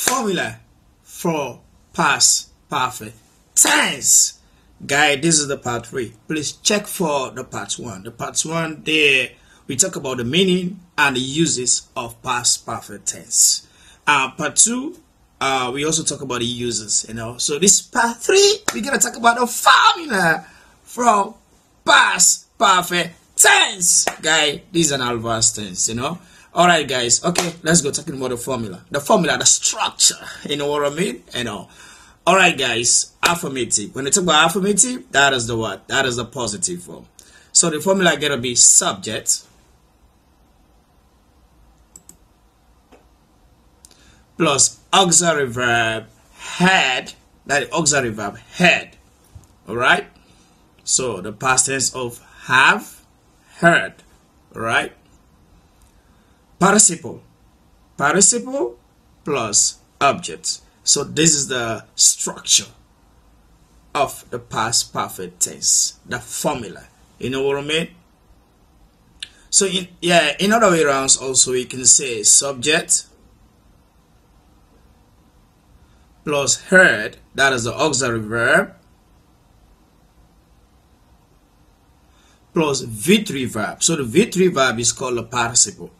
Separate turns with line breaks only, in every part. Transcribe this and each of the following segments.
formula for past perfect tense. Guys, this is the part 3. Please check for the part 1. The part 1 there we talk about the meaning and the uses of past perfect tense. Part 2 we also talk about the uses, So this part 3 we're gonna talk about the formula from past perfect tense. Guys, this is an advanced tense, Alright guys, okay, let's go talking about the formula. The structure, you know what I mean? Alright guys, affirmative. When we talk about affirmative, that is the what? That is the positive form. So the formula gonna be subject plus auxiliary verb had, that is auxiliary verb had. Alright? So the past tense of have, heard. Alright? Participle plus object. So this is the structure of the past perfect tense, the formula. You know what I mean? So in other way around also we can say subject plus heard, that is the auxiliary verb, plus V3 verb. So the V3 verb is called the participle.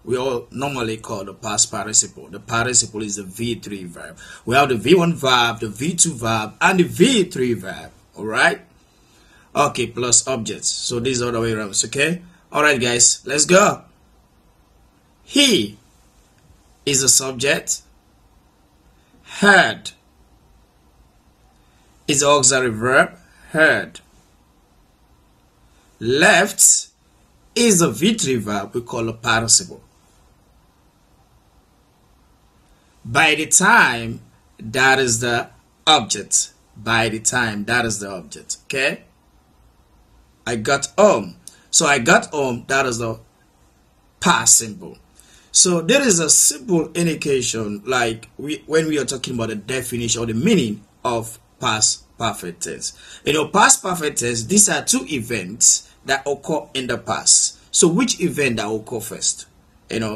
We all normally call the past participle. The participle is the V3 verb. We have the V1 verb, the V2 verb, and the V3 verb. Alright? Okay, plus objects. So these are the way around, okay? Alright guys, let's go. He is a subject. Heard is the auxiliary verb, heard. Left is the V3 verb we call a participle. By the time, that is the object. By the time, that is the object. Okay? I got home. So I got home, that is the past simple. So there is a simple indication like when we are talking about the definition or the meaning of past perfect tense. Past perfect tense, these are two events that occur in the past. So which event that occur first?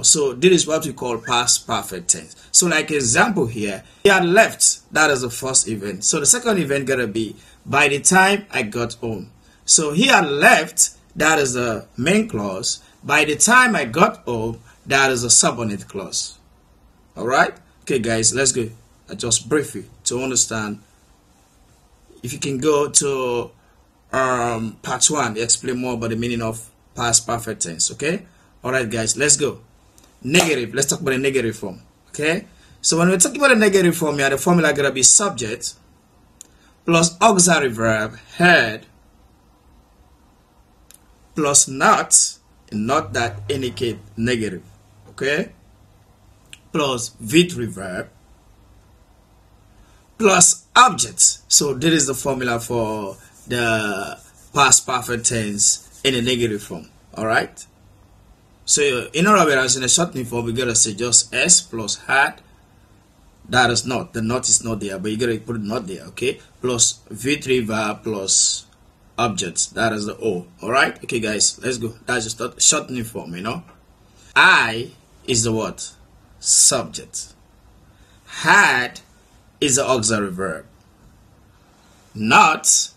So this is what we call past perfect tense. So like example here, he had left, that is the first event. So the second event gonna be by the time I got home. So he had left, that is the main clause. By the time I got home, that is a subordinate clause. Alright? Okay guys, let's go. Just briefly to understand. If you can go to part 1, explain more about the meaning of past perfect tense. Okay? Alright guys, let's go. Negative. Let's talk about the negative form. Okay? So when we're talking about the negative form here, the formula gonna be subject plus auxiliary verb heard plus not that indicate negative. Okay? Plus V3 verb plus object. So this is the formula for the past perfect tense in a negative form. Alright? So in other words, in a shortening form, we gotta say just S plus had. That is not. The not is not there, but you gotta put it not there, okay? Plus V3 verb plus objects. That is the O. Alright? Okay guys, let's go. That's just a shortening form, I is the what? Subject. Had is the auxiliary verb. Not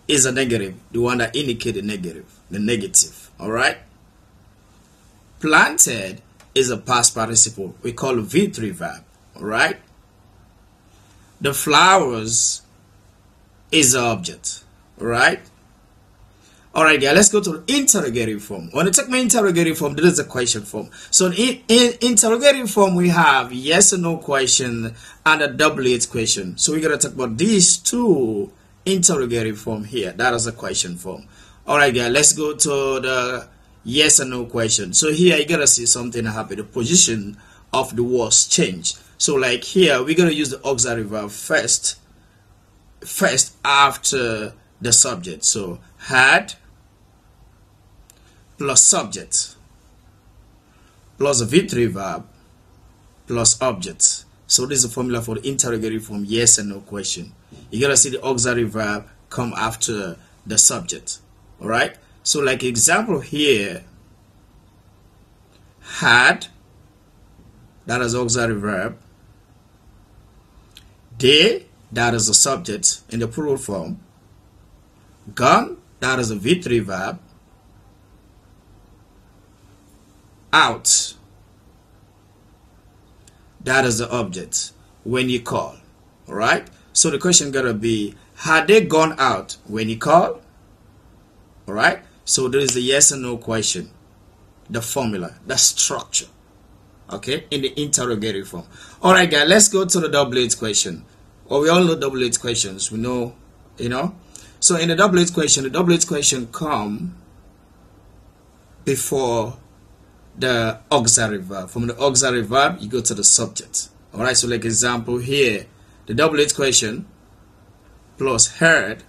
is a negative, the one that indicates the negative. Alright? Planted is a past participle. We call it V3 verb. Alright? The flowers is the object. Alright? Alright, yeah, let's go to the interrogative form. When I take my interrogative form, this is the question form. So in interrogative form, we have yes or no question and a double-edged question. So we're going to talk about these two interrogative form here. That is the question form. Alright, yeah, let's go to the yes or no question. So here you gotta see something happen. The position of the words change. So like here we're gonna use the auxiliary verb first after the subject. So had plus subject plus a V3 verb plus object. So this is the formula for the interrogative form yes and no question. You gotta see the auxiliary verb come after the subject. Alright? So like example here, had, that is auxiliary verb, They, that is the subject in the plural form. Gone, that is a V3 verb. Out, that is the object when you call. Alright, so the question gotta be, had they gone out when you call? Alright, so there is a yes and no question, the formula, the structure, okay, in the interrogative form. Alright guys, let's go to the double H question. Well, we all know double H questions, we know, so in the double H question, the double H question come before the auxiliary verb. From the auxiliary verb, you go to the subject. Alright, so like example here, the double H question plus heard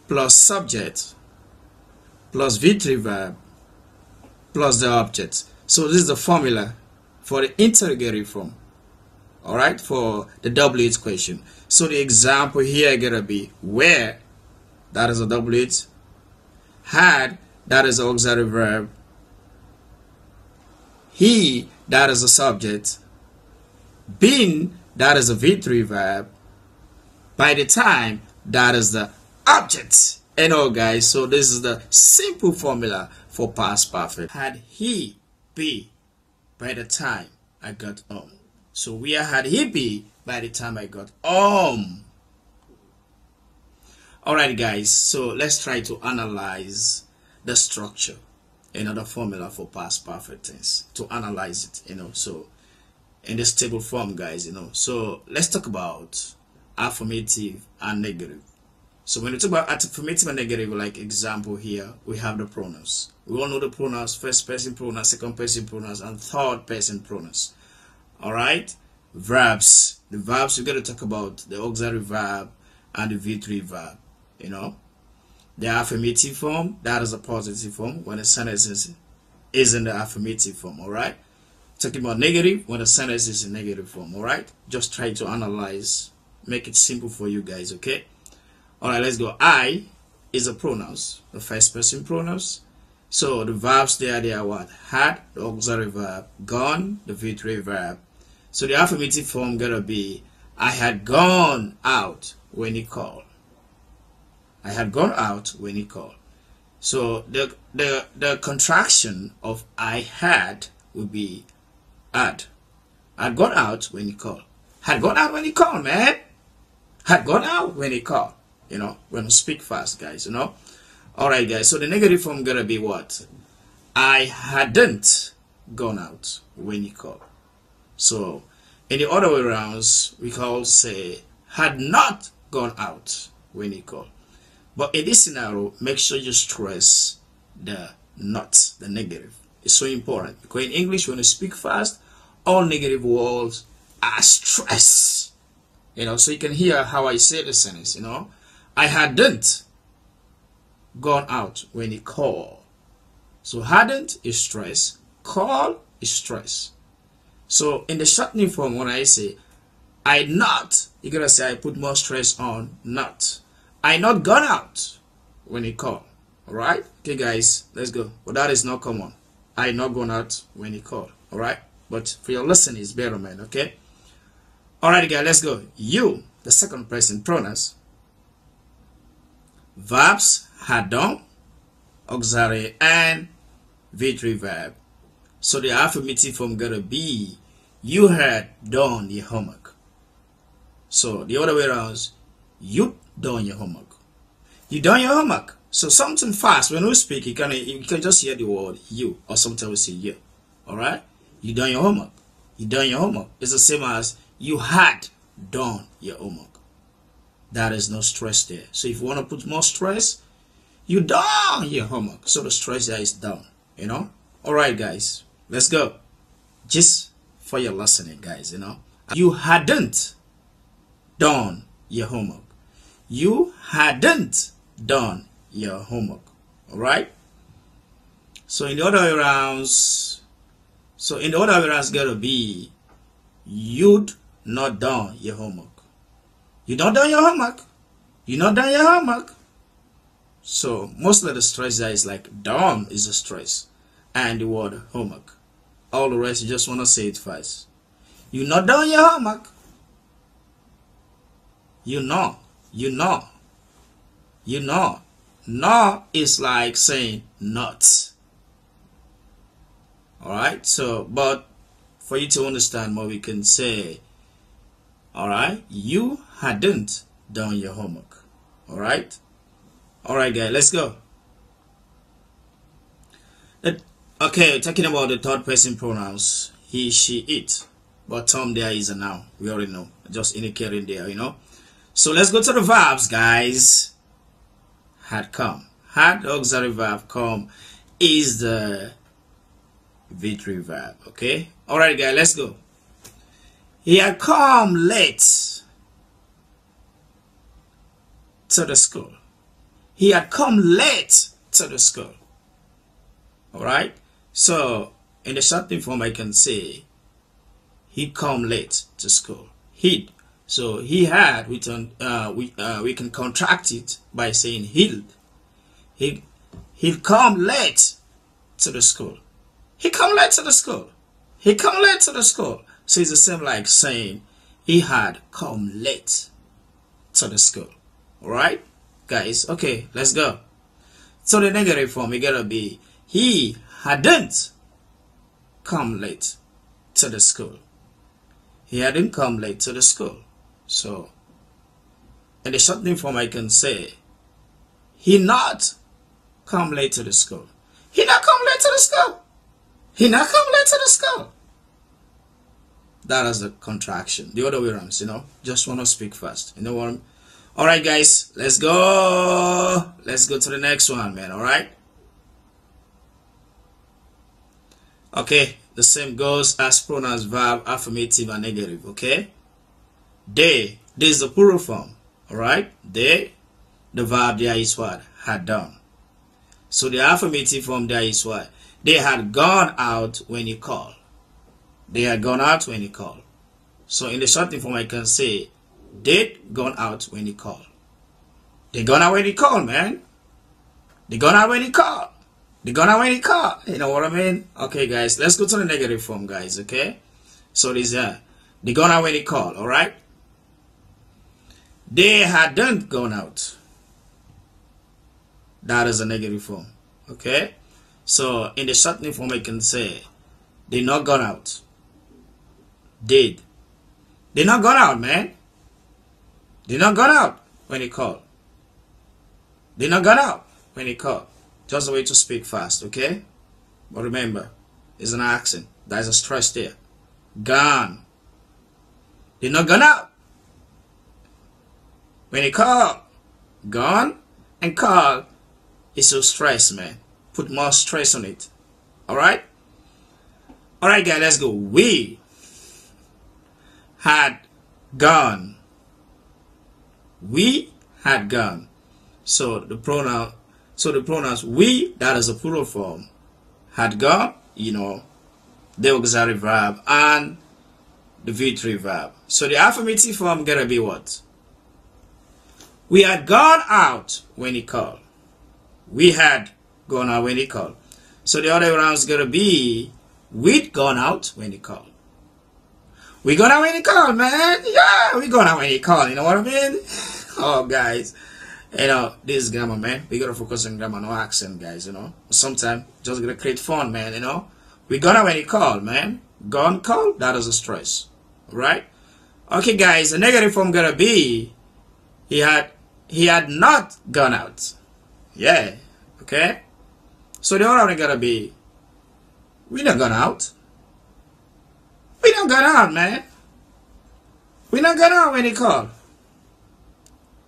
plus subject plus V3 verb plus the object. So this is the formula for the interrogative form. Alright, for the double H question. So the example here gonna be where, that is a double H. Had, that is the auxiliary verb. He, that is a subject. Been, that is a V3 verb. By the time, that is the object. Guys, so this is the simple formula for past perfect. Had he be by the time I got home. So where had he be by the time I got home? Alright guys, so let's try to analyze the structure, the formula for past perfect tense, to analyze it, so in this table form guys, so let's talk about affirmative and negative. So when we talk about affirmative and negative, like example here, we have the pronouns. We all know the pronouns: first person pronouns, second person pronouns, and third person pronouns. Alright, verbs. The verbs, we got to talk about the auxiliary verb and the V3 verb. The affirmative form, that is a positive form when the sentence is in the affirmative form. Alright, talking about negative when the sentence is in negative form. Alright, just try to analyze, make it simple for you guys. Okay, alright, let's go. I is a pronouns, the first person pronouns. So the verbs there, they are what? Had, the auxiliary verb. Gone, the V3 verb. So the affirmative form gonna be, I had gone out when he called. I had gone out when he called. So the contraction of I had would be had. Had gone out when he called. Had gone out when he called, man. Had gone out when he called. When we speak fast, guys, Alright guys, so the negative form gonna be what? I hadn't gone out when he called. So in the other way around, we can say had not gone out when he called. But in this scenario, make sure you stress the not, the negative. It's so important because in English, when you speak fast, all negative words are stressed. So you can hear how I say the sentence. I hadn't gone out when he called. So hadn't is stress, call is stress. So in the shortening form, when I say I not, you're gonna say I put more stress on not. I not gone out when he called. Alright? Okay guys, let's go. But that is not common. I not gone out when he called. Alright? But for your listening, it's better, man. Okay? Alright guys, let's go. You, the second person pronouns. Verbs, had done, auxiliary, and V3 verb. So the affirmative form gonna be, you had done your homework. So the other way around, you done your homework. You done your homework. So something fast, when we speak, you can just hear the word you, or sometimes we say you. Alright? You done your homework. You done your homework. It's the same as you had done your homework. That is no stress there. So if you want to put more stress, you done your homework. So the stress there is done. Alright guys, let's go. Just for your listening, guys, You hadn't done your homework. You hadn't done your homework. Alright? So in the other way around, gotta be, you'd not done your homework. You not done your homework. You not done your homework. So most of the stress there is like done is a stress, and the word homework. All the rest you just want to say it fast. You not done your homework. You know. You know. You know. No is like saying not. Alright, so but for you to understand more, we can say, alright, you hadn't done your homework. Alright? Alright guys, let's go. Okay, talking about the third person pronouns, he, she, it. But Tom there is a noun. We already know. Just indicating there, you know. So let's go to the verbs, guys. Had come. Had auxiliary verb come is the V3 verb. Okay. Alright guys, let's go. He had come late to the school. He had come late to the school. Alright. So in the shortening form I can say he come late to school. He. So he had, we can contract it by saying he'd come late to the school. He come late to the school. He come late to the school. So it's the same like saying he had come late to the school. Alright, guys? Okay, let's go. So the negative form, it gotta be he hadn't come late to the school. He hadn't come late to the school. So in the shortening form I can say he not come late to the school. He not come late to the school. He not come late to the school. That is the contraction. The other way around, you know. Just want to speak fast. You know what? Alright guys, let's go. Let's go to the next one, man. Alright. Okay, the same goes as pronouns, verb, affirmative, and negative. Okay. They. This is the plural form. Alright. They. The verb there is what? Had done. So the affirmative form there is what? They had gone out when you called. They had gone out when you called. So in the shortening form I can say they'd gone out when you called. They gone out when you called, man. They gone out when you called. They gone out when you called. You know what I mean? Okay guys, let's go to the negative form, guys. Okay. So this they gone out when you called. Alright. They hadn't gone out. That is a negative form. Okay. So in the shortening form I can say they not gone out. Did. They not gone out, man. They not gone out when he called. They not gone out when he called. Just a way to speak fast, okay? But remember, it's an accent. There's a stress there. Gone. They not gone out when he called. Gone and called is so stress, man. Put more stress on it. Alright? Alright guys, let's go. We had gone. We had gone. So the pronouns we, that is a plural form. Had gone, you know, the auxiliary verb and the V3 verb. So the affirmative form gotta be what? We had gone out when he called. We had gone out when he called. So the other round is gonna be we'd gone out when he called. We gone out when he called, man. Yeah, we gone out when he called. You know what I mean? Oh, guys. You know, this is grammar, man. We gotta focus on grammar, no accent, guys, you know. Sometimes just gonna create fun, man, you know. We gone out when he called, man. Gone called, that is a stress. Right? Okay, guys, the negative form gonna be he had not gone out. Yeah. Okay? So the other one gotta be we not gone out. We not gone out, man. We not gone out when he called.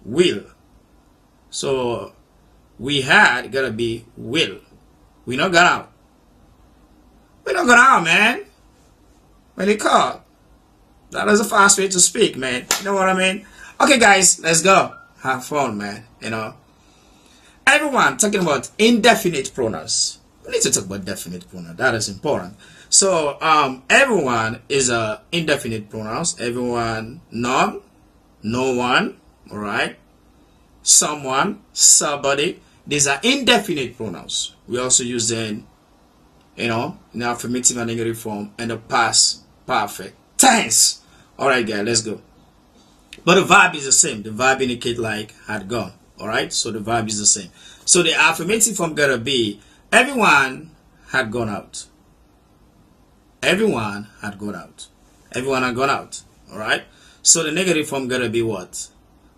Will. So we had gotta be will. We not gone out. We not gone out, man. When he called. That is a fast way to speak, man. You know what I mean? Okay, guys, let's go. Have fun, man. You know. Everyone talking about indefinite pronouns. We need to talk about definite pronouns. That is important. So everyone is a indefinite pronouns. Everyone, none, no one, all right, someone, somebody. These are indefinite pronouns. We also use them, you know, in the affirmative and negative form and the past perfect tense. All right, guys, let's go. But the verb is the same. The verb indicate like had gone. Alright, so the verb is the same. So the affirmative form gotta be everyone had gone out. Everyone had gone out. Everyone had gone out. Alright? So the negative form gotta be what?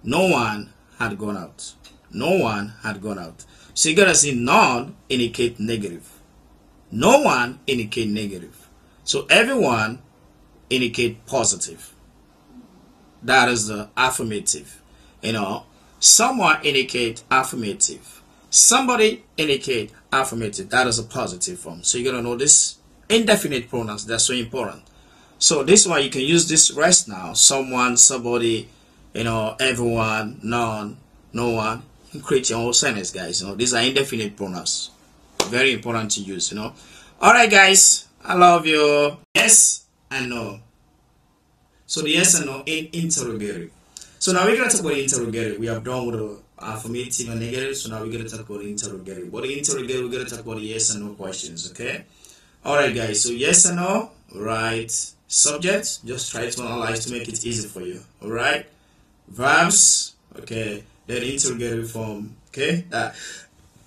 No one had gone out. No one had gone out. So you gotta see none indicate negative. No one indicate negative. So everyone indicate positive. That is the affirmative. Someone indicate affirmative. Somebody indicate affirmative. That is a positive form. So you're gonna know this indefinite pronouns. That's so important. So this one you can use this rest now. Someone, somebody, everyone, none, no one. You can create your own sentence, guys. These are indefinite pronouns. Very important to use. Alright, guys. I love you. Yes and no. So the yes and no in interrogative. So now we're gonna talk about interrogative. We have done with the affirmative and negative. So now we're gonna talk about the interrogative. But the interrogative, we're gonna talk about the yes and no questions. Okay. Alright, guys. So yes and no. Right. Subject. Just try to analyze to make it easy for you. Alright. Verbs. Okay. Then interrogative form. Okay. That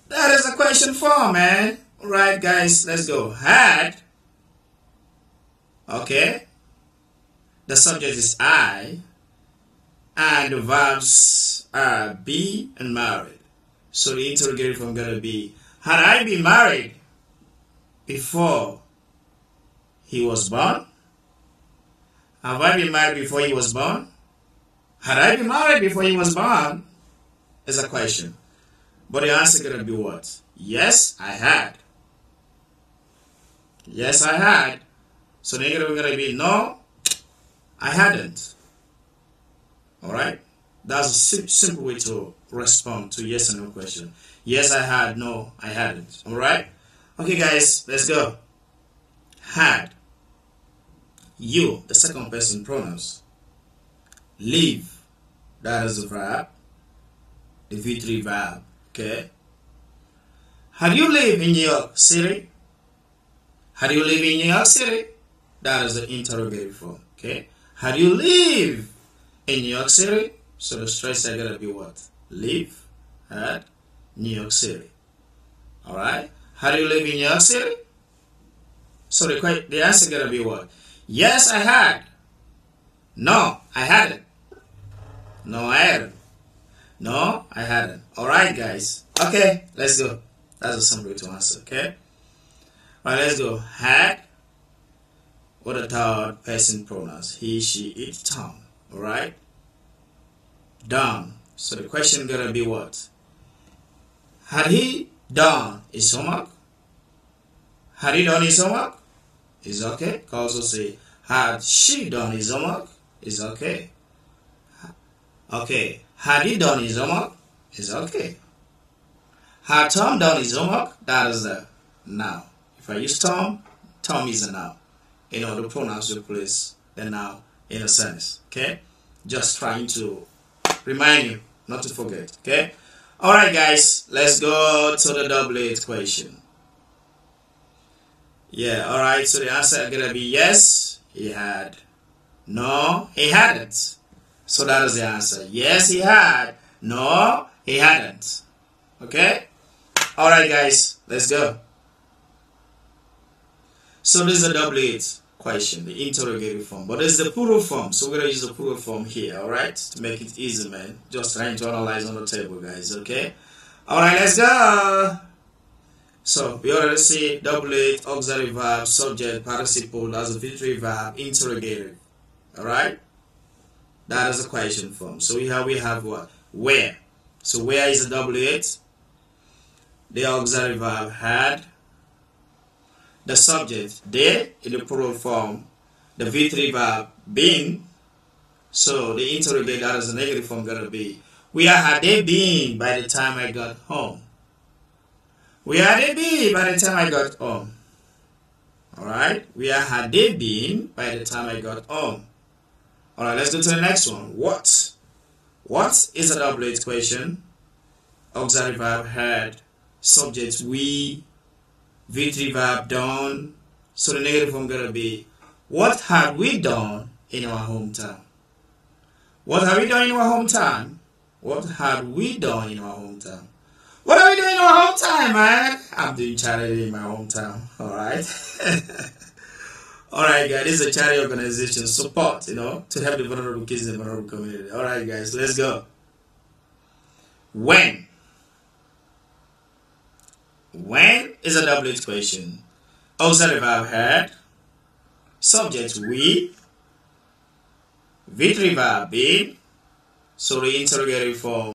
is a question form, man. Alright, guys. Let's go. Had. Okay. The subject is I, and the verbs are be and married. So the interrogative form gonna be, had I been married before he was born? Have I been married before he was born? Had I been married before he was born? Is a question. But the answer gonna be what? Yes, I had. Yes, I had. So the negative gonna be no, I hadn't. Alright? That's a simple way to respond to yes and no question. Yes, I had. No, I hadn't. Alright? Okay, guys, let's go. Had. You, the second person pronouns. Live. That is the verb. The V3 verb. Okay? Had you lived in New York City? Had you lived in New York City? That is the interrogative form. Okay? Had you lived in New York City? So the stress are gonna be what? Live at New York City. Alright? Had you lived in New York City? So the answer gonna be what? Yes, I had. No, I hadn't. No, I hadn't. No, I hadn't. Alright, guys. Okay, let's go. That's a simple way to answer, okay? Alright, let's go. Had. What a third person pronouns. He, she, it, Tom. Alright? Done. So the question gonna be what? Had he done his homework? Had he done his homework? Is okay. Can also say, had she done his homework? Is okay. Okay. Had he done his homework? Is okay. Had Tom done his homework? That is the noun. If I use Tom, Tom is a noun. The pronouns replace the noun in a sentence. Okay? Just trying to remind you not to forget. Okay? Alright, guys. Let's go to the double equation. Yeah, alright. So the answer is going to be yes, he had. No, he hadn't. So that is the answer. Yes, he had. No, he hadn't. Okay? Alright, guys. Let's go. So this is the double question, the interrogative form. But this is the plural form. So we're going to use the plural form here, alright? To make it easy, man. Just trying to analyze on the table, guys, okay? Alright, let's go. So we already see double auxiliary verb, subject, participle, that's a V3 verb, interrogative. Alright? That is a question form. So we have what? Where. So where is the double it? The auxiliary verb had. The subject there in the plural form. The V3 verb been. So the interrogative, that is the negative form gonna be. Where had they been by the time I got home? Where had they been by the time I got home? Alright? Where had they been by the time I got home? Alright, let's go to the next one. What? What is a double equation? Auxiliary verb had. Subject we. V3 verb done. So the negative form gonna be, what had we done in our hometown? What have we done in our hometown? What had we done in our hometown? What are we doing in our hometown, man? I'm doing charity in my hometown. Alright. Alright, guys. This is a charity organization support, to help the vulnerable kids in the vulnerable community. Alright, guys. Let's go. When? When is a WH question. Auxiliary verb had. Subject we. V3 verb been. So the interrogative form